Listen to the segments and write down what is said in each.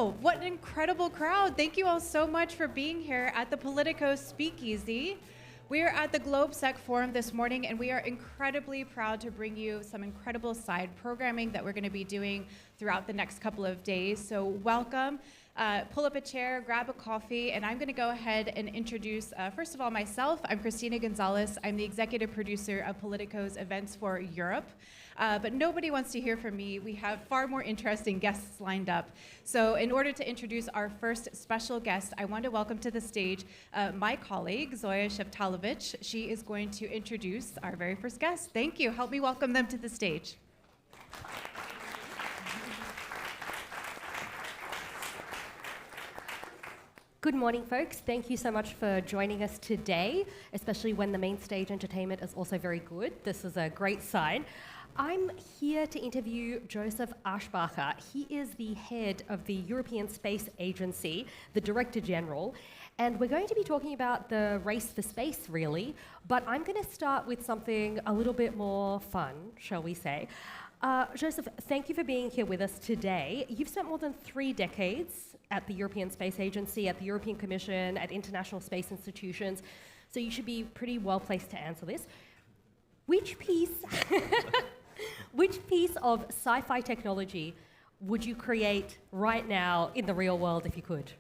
Wow, what an incredible crowd. Thank you all so much for being here at the Politico Speakeasy. We are at the GlobeSec Forum this morning, and we are incredibly proud to bring you some incredible side programming that we're going to be doing throughout the next couple of days. So welcome. Pull up a chair, grab a coffee, and I'm going to go ahead and introduce, first of all, myself. I'm Christina Gonzalez. I'm the executive producer of Politico's events for Europe. But nobody wants to hear from me. We have far more interesting guests lined up. So in order to introduce our first special guest, I want to welcome to the stage my colleague, Zoya Shevtalovich. She is going to introduce our very first guest. Thank you. Help me welcome them to the stage. Good morning, folks. Thank you so much for joining us today, especially when the main stage entertainment is also very good. This is a great sign. I'm here to interview Josef Aschbacher. He is the head of the European Space Agency, the Director General, and we're going to be talking about the race for space, really, but I'm going to start with something a little bit more fun, shall we say. Josef, thank you for being here with us today. You've spent more than 3 decades at the European Space Agency, at the European Commission, at international space institutions, so you should be pretty well placed to answer this. Which piece of sci-fi technology would you create right now in the real world if you could?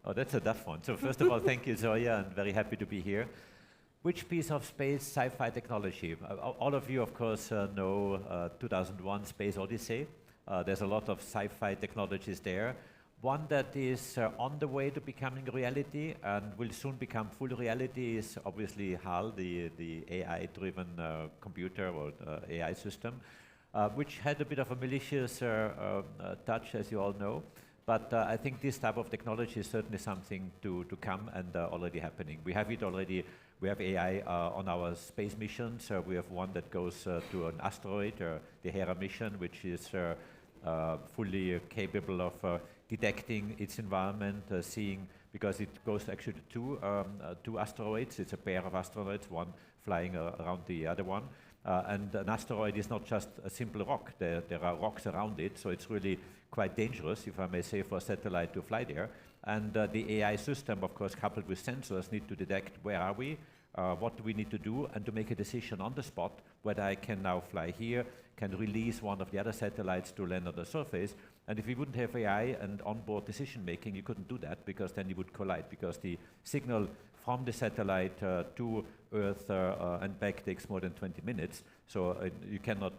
Oh, that's a tough one. So first of all, thank you, Zoya. I'm very happy to be here. Which piece of space sci-fi technology? All of you, of course, know 2001 Space Odyssey. There's a lot of sci-fi technologies there. One that is on the way to becoming reality and will soon become full reality is obviously HAL, the AI-driven computer or AI system, which had a bit of a malicious touch, as you all know. But I think this type of technology is certainly something to come and already happening. We have it already. We have AI on our space missions. We have one that goes to an asteroid, the Hera mission, which is fully capable of detecting its environment, seeing, because it goes actually to two asteroids. It's a pair of asteroids, one flying around the other one. And an asteroid is not just a simple rock. There are rocks around it, so it's really quite dangerous, if I may say, for a satellite to fly there. And the AI system, of course, coupled with sensors, need to detect where are we, what do we need to do, and to make a decision on the spot whether I can now fly here, can release one of the other satellites to land on the surface. And if we wouldn't have AI and onboard decision making, you couldn't do that, because then you would collide, because the signal from the satellite to Earth and back takes more than 20 minutes. So you cannot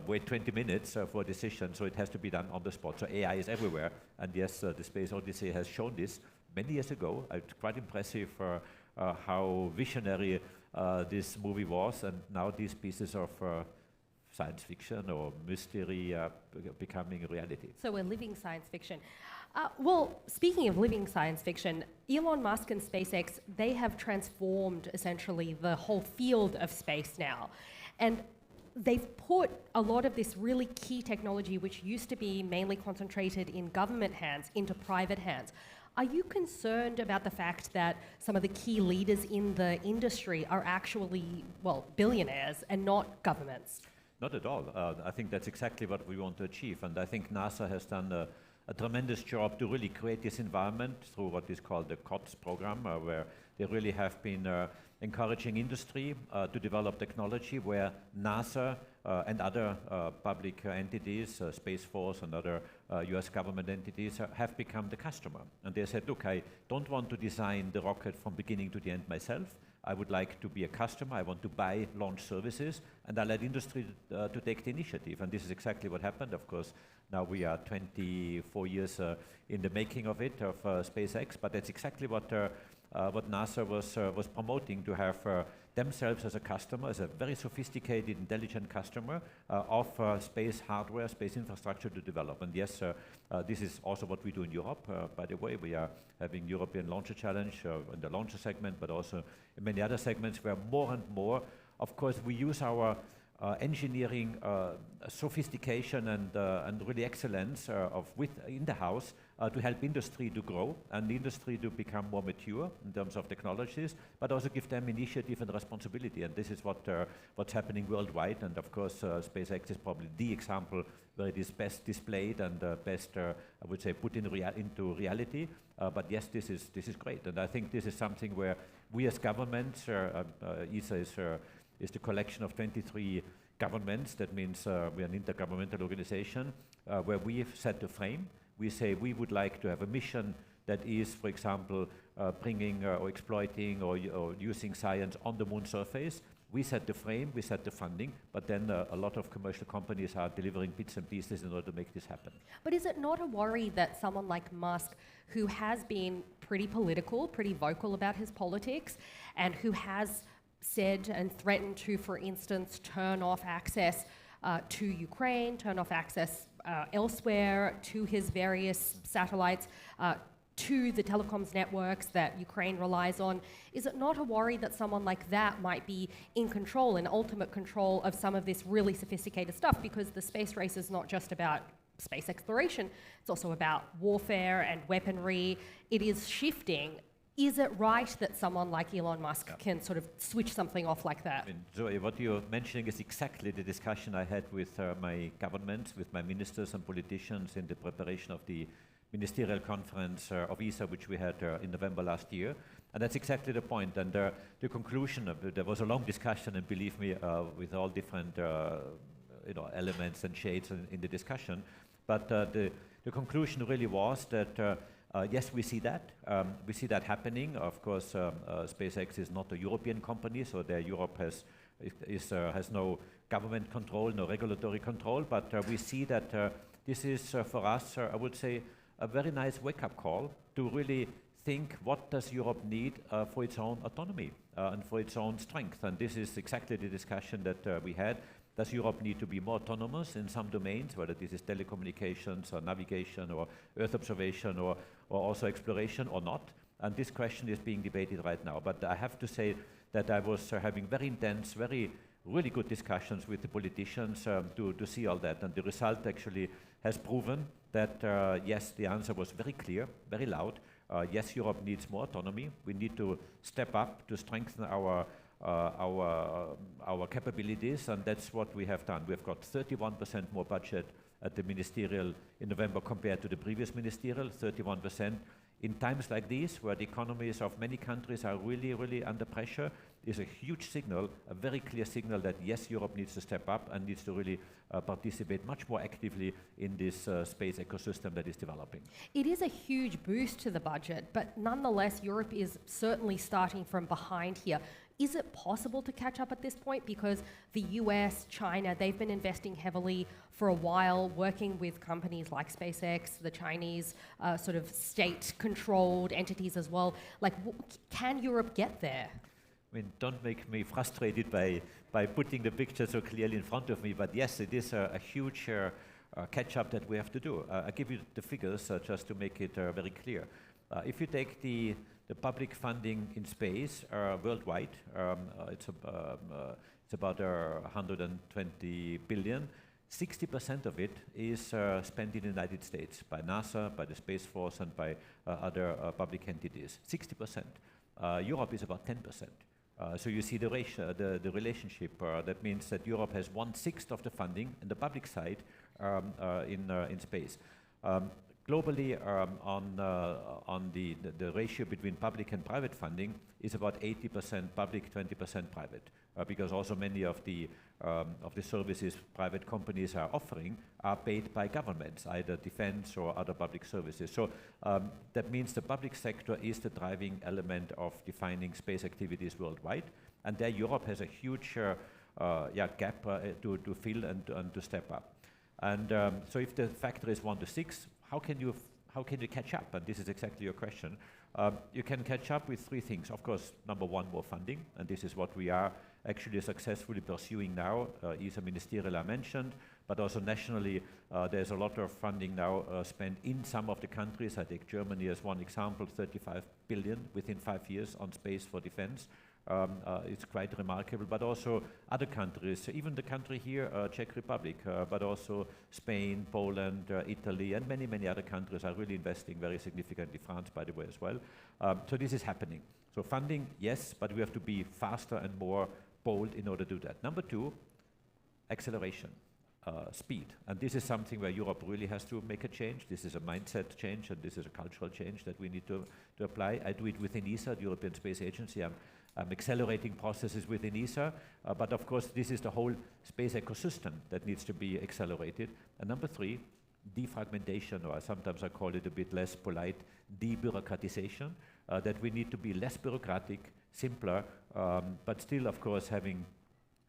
wait 20 minutes for a decision, so it has to be done on the spot. So AI is everywhere, and yes, the Space Odyssey has shown this many years ago. It's quite impressive how visionary this movie was, and now these pieces of science fiction or mystery becoming reality. So we're living science fiction. Well, speaking of living science fiction, Elon Musk and SpaceX, they have transformed essentially the whole field of space now. And they've put a lot of this really key technology, which used to be mainly concentrated in government hands, into private hands. Are you concerned about the fact that some of the key leaders in the industry are actually, well, billionaires and not governments? Not at all. I think that's exactly what we want to achieve. And I think NASA has done a tremendous job to really create this environment through what is called the COTS program, where they really have been encouraging industry to develop technology where NASA and other public entities, Space Force and other US government entities have become the customer. And they said, look, I don't want to design the rocket from beginning to the end myself. I would like to be a customer. I want to buy launch services, and I let industry to take the initiative. And this is exactly what happened. Of course, now we are 24 years in the making of it, of SpaceX, but that's exactly what NASA was promoting, to have themselves as a customer, as a very sophisticated, intelligent customer of space hardware, space infrastructure to develop. And yes, this is also what we do in Europe. By the way, we are having European Launcher Challenge in the launcher segment, but also in many other segments where more and more, of course, we use our engineering sophistication and really excellence in the house to help industry to grow and industry to become more mature in terms of technologies, but also give them initiative and responsibility. And this is what's happening worldwide. And of course, SpaceX is probably the example where it is best displayed and best, I would say, put into reality. But yes, this is great. And I think this is something where we as governments, ESA is the collection of 23 governments. That means we're an intergovernmental organization where we've set the frame. We say we would like to have a mission that is, for example, bringing or exploiting or using science on the moon surface. We set the frame, we set the funding, but then a lot of commercial companies are delivering bits and pieces in order to make this happen. But is it not a worry that someone like Musk, who has been pretty political, pretty vocal about his politics, and who has said and threatened to, for instance, turn off access to Ukraine, turn off access elsewhere to his various satellites, to the telecoms networks that Ukraine relies on, is it not a worry that someone like that might be in control, in ultimate control of some of this really sophisticated stuff? Because the space race is not just about space exploration, it's also about warfare and weaponry. It is shifting. Is it right that someone like Elon Musk can sort of switch something off like that? I mean, Zoe, what you're mentioning is exactly the discussion I had with my government, with my ministers and politicians in the preparation of the ministerial conference of ESA, which we had in November last year. And that's exactly the point. And the conclusion of it, there was a long discussion, and believe me, with all different elements and shades in the discussion. But the conclusion really was that yes, we see that. We see that happening. Of course, SpaceX is not a European company, so Europe has no government control, no regulatory control. But we see that this is for us, I would say, a very nice wake-up call to really think what does Europe need for its own autonomy and for its own strength. And this is exactly the discussion that we had. Does Europe need to be more autonomous in some domains, whether this is telecommunications or navigation or Earth observation or also exploration or not? And this question is being debated right now. But I have to say that I was having very intense, really good discussions with the politicians to see all that. And the result actually has proven that, yes, the answer was very clear, very loud. Yes, Europe needs more autonomy. We need to step up to strengthen our capabilities, and that's what we have done. We've got 31% more budget at the ministerial in November compared to the previous ministerial, 31%. In times like these, where the economies of many countries are really, really under pressure, is a huge signal, a very clear signal that yes, Europe needs to step up and needs to really participate much more actively in this space ecosystem that is developing. It is a huge boost to the budget, but nonetheless, Europe is certainly starting from behind here. Is it possible to catch up at this point? Because the US, China, they've been investing heavily for a while, working with companies like SpaceX, the Chinese sort of state-controlled entities as well. Like, can Europe get there? I mean, don't make me frustrated by putting the picture so clearly in front of me, but yes, it is a huge catch-up that we have to do. I'll give you the figures just to make it very clear. If you take the public funding in space worldwide, it's about 120 billion. 60% of it is spent in the United States by NASA, by the Space Force, and by other public entities. 60%. Europe is about 10%. So you see the ratio, the relationship. That means that Europe has 1/6 of the funding in the public side in space. Globally, on the ratio between public and private funding is about 80% public, 20% private, because also many of the services private companies are offering are paid by governments, either defense or other public services. So that means the public sector is the driving element of defining space activities worldwide, and there Europe has a huge gap to fill and to step up. And so if the factor is 1/6, how can you catch up? And this is exactly your question. You can catch up with three things. Of course, number one, more funding, and this is what we are actually successfully pursuing now. ESA ministerial I mentioned, but also nationally, there's a lot of funding now spent in some of the countries. I take Germany as one example, 35 billion within 5 years on space for defense. It's quite remarkable, but also other countries, even the country here, Czech Republic, but also Spain, Poland, Italy, and many, many other countries are really investing very significantly, France, by the way, as well. So this is happening. So funding, yes, but we have to be faster and more bold in order to do that. Number two, acceleration. Speed. And this is something where Europe really has to make a change. This is a mindset change, and this is a cultural change that we need to apply. I do it within ESA, the European Space Agency. I'm accelerating processes within ESA, but of course this is the whole space ecosystem that needs to be accelerated. And number three, defragmentation, or sometimes I call it a bit less polite, debureaucratization, that we need to be less bureaucratic, simpler, but still of course having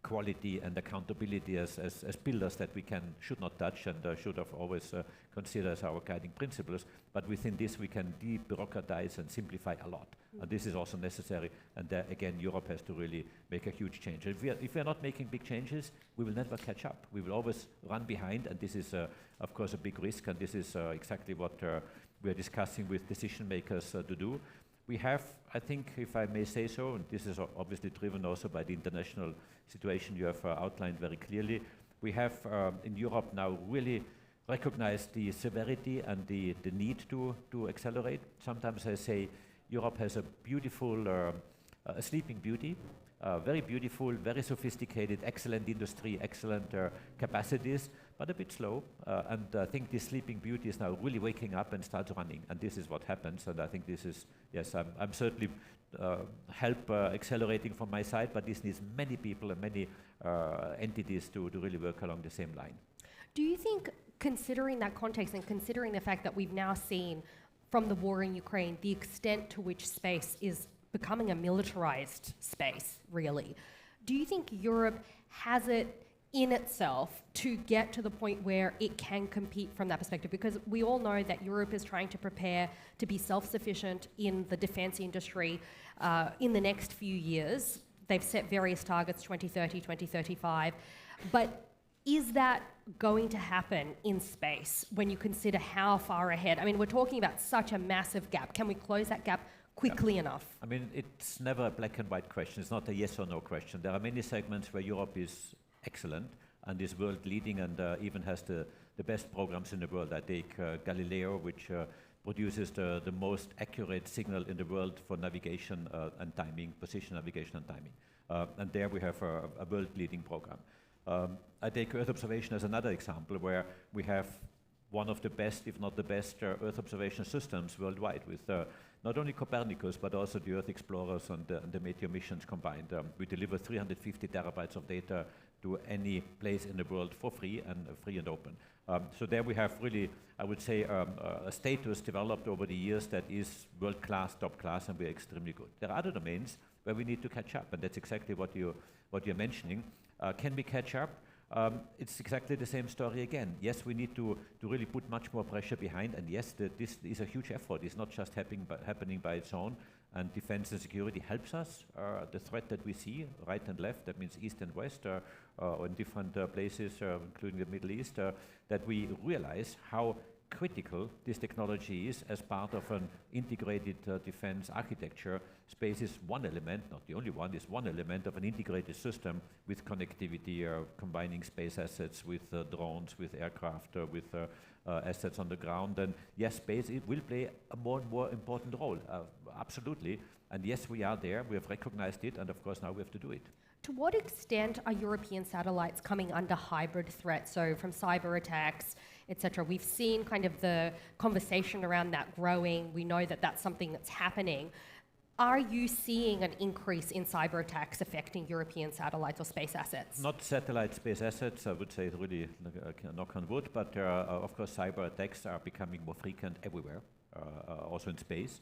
quality and accountability as pillars that we should not touch and should have always consider as our guiding principles. But within this we can debureaucratize and simplify a lot. And this is also necessary. And there again, Europe has to really make a huge change. If we are not making big changes, we will never catch up. We will always run behind, and this is of course a big risk. And this is exactly what we are discussing with decision makers to do. We have, I think, if I may say so, and this is obviously driven also by the international situation you have outlined very clearly, we have in Europe now really recognized the severity and the need to accelerate. Sometimes I say Europe has a beautiful, a sleeping beauty, very beautiful, very sophisticated, excellent industry, excellent capacities, but a bit slow. And I think this sleeping beauty is now really waking up and starts running. And this is what happens. And I think this is, yes, I'm certainly help accelerating from my side, but this needs many people and many entities to really work along the same line. Do you think, considering that context and considering the fact that we've now seen from the war in Ukraine the extent to which space is becoming a militarized space, really, do you think Europe has it in itself to get to the point where it can compete from that perspective? Because we all know that Europe is trying to prepare to be self-sufficient in the defense industry in the next few years. They've set various targets, 2030, 2035. But is that going to happen in space when you consider how far ahead? I mean, we're talking about such a massive gap. Can we close that gap quickly enough? I mean, it's never a black and white question. It's not a yes or no question. There are many segments where Europe is excellent and is world leading and even has the best programs in the world. I take Galileo, which produces the most accurate signal in the world for navigation and timing, position navigation and timing. And there we have a world leading program. I take Earth observation as another example where we have one of the best, if not the best, Earth observation systems worldwide with not only Copernicus, but also the Earth Explorers and the Meteor missions combined. We deliver 350 terabytes of data to any place in the world for free and open. So there we have really, I would say, a status developed over the years that is world-class, top-class, and we're extremely good. There are other domains where we need to catch up, and that's exactly what you're mentioning. Can we catch up? It's exactly the same story again. Yes, we need to really put much more pressure behind, and yes, this is a huge effort. It's not just happening by its own, and defense and security helps us. The threat that we see, right and left, that means east and west, or in different places, including the Middle East, that we realize how critical this technology is as part of an integrated defense architecture. Space is one element, not the only one, is one element of an integrated system with connectivity, combining space assets with drones, with aircraft, with assets on the ground. And yes, space will play a more and more important role, absolutely. And yes, we are there, we have recognized it, and of course now we have to do it. To what extent are European satellites coming under hybrid threat? So from cyber attacks, etc. We've seen kind of the conversation around that growing. We know that that's something that's happening. Are you seeing an increase in cyber attacks affecting European satellites or space assets? Not satellite space assets, I would say it's really knock on wood, but of course cyber attacks are becoming more frequent everywhere, also in space,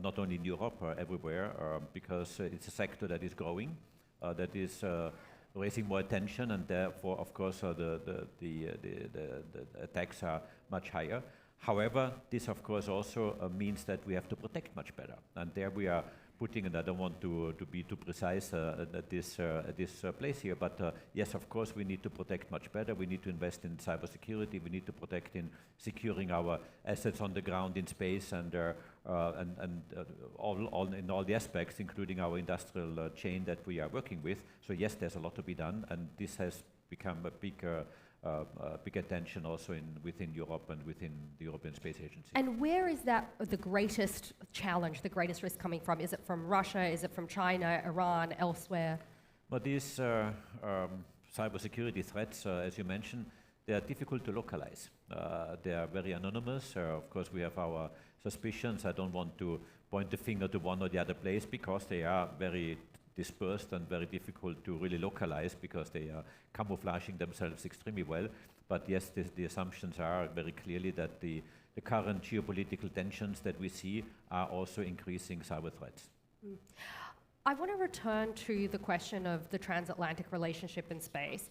not only in Europe, everywhere, because it's a sector that is growing, that is raising more attention, and therefore, of course, the attacks are much higher. However, this, of course, also means that we have to protect much better, and there we are putting, and I don't want to be too precise at this place here, but yes, of course, we need to protect much better. We need to invest in cybersecurity. We need to protect in securing our assets on the ground in space and in all the aspects, including our industrial chain that we are working with. So yes, there's a lot to be done, and this has become a big attention also within Europe and within the European Space Agency. And where is that the greatest challenge, the greatest risk coming from? Is it from Russia? Is it from China, Iran, elsewhere? But these cybersecurity threats, as you mentioned, they are difficult to localize. They are very anonymous. Of course, we have our suspicions. I don't want to point the finger to one or the other place because they are very dispersed and very difficult to really localize because they are camouflaging themselves extremely well. But yes, the assumptions are very clearly that the current geopolitical tensions that we see are also increasing cyber threats. I want to return to the question of the transatlantic relationship in space.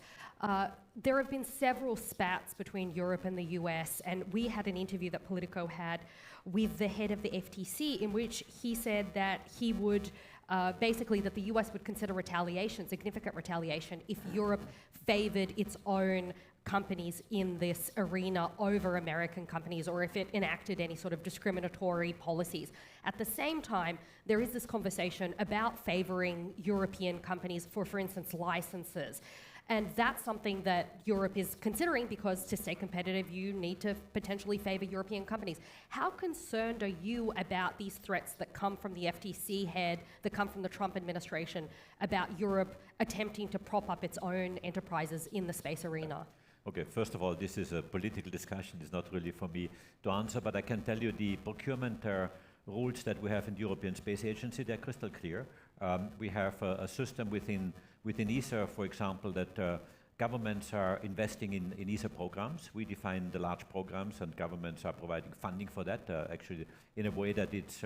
There have been several spats between Europe and the US, and we had an interview that Politico had with the head of the FTC in which he said that he would basically that the US would consider retaliation, significant retaliation, if Europe favored its own companies in this arena over American companies, or if it enacted any sort of discriminatory policies. At the same time, there is this conversation about favoring European companies for instance, licenses. And that's something that Europe is considering because to stay competitive, you need to potentially favor European companies. How concerned are you about these threats that come from the FTC head, that come from the Trump administration, about Europe attempting to prop up its own enterprises in the space arena? Okay, first of all, this is a political discussion. It's not really for me to answer, but I can tell you the procurement rules that we have in the European Space Agency, they're crystal clear. We have a system within ESA, for example, that governments are investing in ESA programs. We define the large programs, and governments are providing funding for that, actually in a way that it's,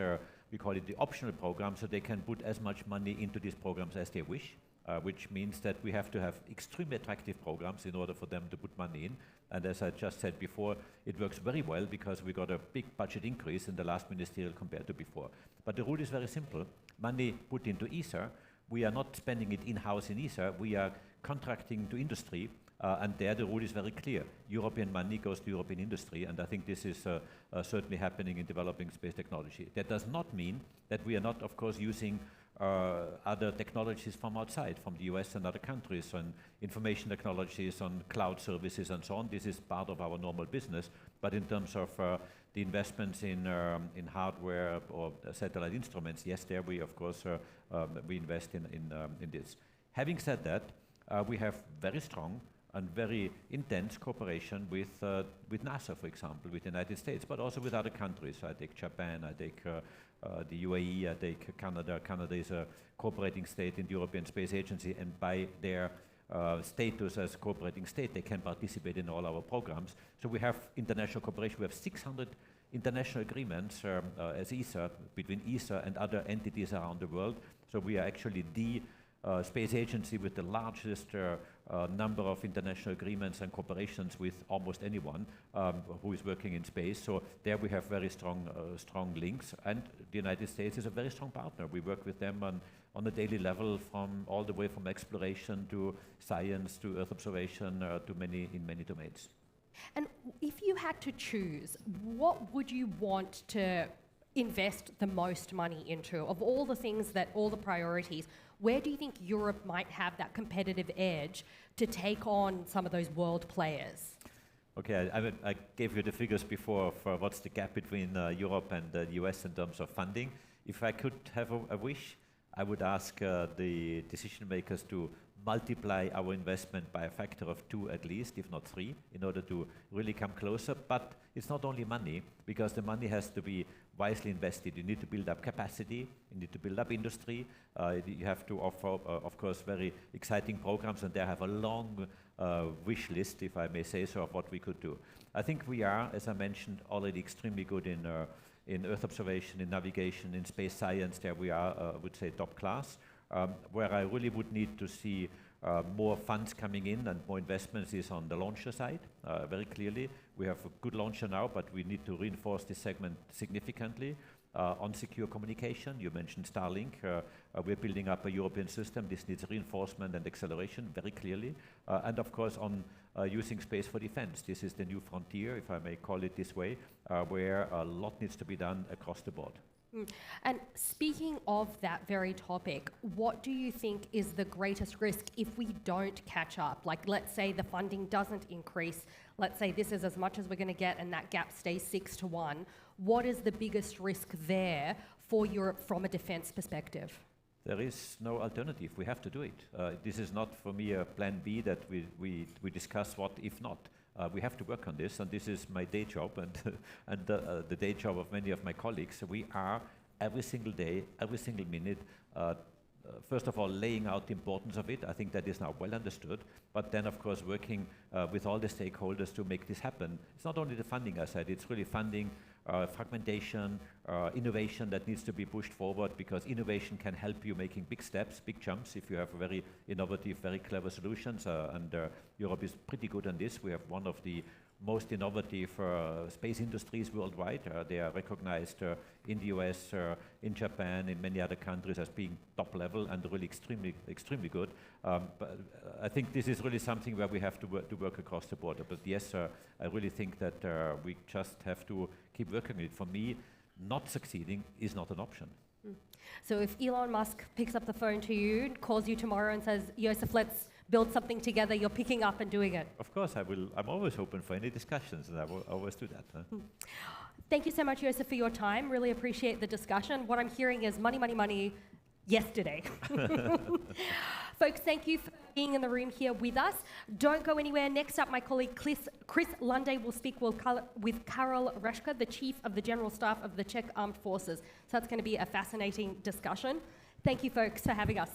we call it the optional program, so they can put as much money into these programs as they wish. Which means that we have to have extremely attractive programs in order for them to put money in. And as I just said before, it works very well because we got a big budget increase in the last ministerial compared to before. But the rule is very simple. Money put into ESA, we are not spending it in-house in ESA, we are contracting to industry, and there the rule is very clear. European money goes to European industry, and I think this is certainly happening in developing space technology. That does not mean that we are not, of course, using other technologies from outside, from the US and other countries, on information technologies, on cloud services and so on. This is part of our normal business, but in terms of the investments in hardware or satellite instruments, yes, there we, of course, we invest in this. Having said that, we have very strong and very intense cooperation with NASA, for example, with the United States, but also with other countries. I take Japan, I take the UAE, I take Canada. Canada is a cooperating state in the European Space Agency, and by their status as cooperating state, they can participate in all our programs. So we have international cooperation. We have 600 international agreements as ESA, between ESA and other entities around the world. So we are actually the space agency with the largest number of international agreements and cooperations with almost anyone who is working in space. So there we have very strong links, and the United States is a very strong partner. We work with them on a daily level, from all the way from exploration to science to Earth observation in many domains. And if you had to choose, what would you want to invest the most money into? Of all the things all the priorities, where do you think Europe might have that competitive edge to take on some of those world players? Okay, I gave you the figures before for what's the gap between Europe and the US in terms of funding. If I could have a wish, I would ask the decision makers to multiply our investment by a factor of 2 at least, if not 3, in order to really come closer. But it's not only money, because the money has to be wisely invested. You need to build up capacity, you need to build up industry, you have to offer, of course, very exciting programs, and they have a long wish list, if I may say so, of what we could do. I think we are, as I mentioned, already extremely good in Earth observation, in navigation, in space science. There we are, I would say, top class. Where I really would need to see more funds coming in and more investments is on the launcher side, very clearly. We have a good launcher now, but we need to reinforce this segment significantly. on secure communication. You mentioned Starlink. We're building up a European system. This needs reinforcement and acceleration very clearly. And of course on using space for defense. This is the new frontier, if I may call it this way, where a lot needs to be done across the board. And speaking of that very topic, what do you think is the greatest risk if we don't catch up? Like, let's say the funding doesn't increase. Let's say this is as much as we're going to get and that gap stays 6-1. What is the biggest risk there for Europe from a defense perspective? There is no alternative. We have to do it. This is not, for me, a plan B that we discuss what if not. We have to work on this, and this is my day job and the day job of many of my colleagues. We are every single day, every single minute, first of all, laying out the importance of it. I think that is now well understood, but then, of course, working with all the stakeholders to make this happen. It's not only the funding, I said, it's really funding, fragmentation, innovation that needs to be pushed forward, because innovation can help you making big steps, big jumps, if you have very innovative, very clever solutions, and Europe is pretty good on this. We have one of the most innovative space industries worldwide. They are recognized in the US, in Japan, in many other countries as being top level and really extremely good. But I think this is really something where we have to work across the border. But yes, I really think that we just have to keep working on it. For me, not succeeding is not an option. So if Elon Musk picks up the phone to you, calls you tomorrow and says, Josef, let's build something together, you're picking up and doing it? Of course, I will. I'm always open for any discussions, and I will always do that. Thank you so much, Josef, for your time. Really appreciate the discussion. What I'm hearing is money, money, money yesterday. Folks, thank you for being in the room here with us. Don't go anywhere. Next up, my colleague Chris Lunde will speak with Karol Reška, the Chief of the General Staff of the Czech Armed Forces. So that's going to be a fascinating discussion. Thank you, folks, for having us.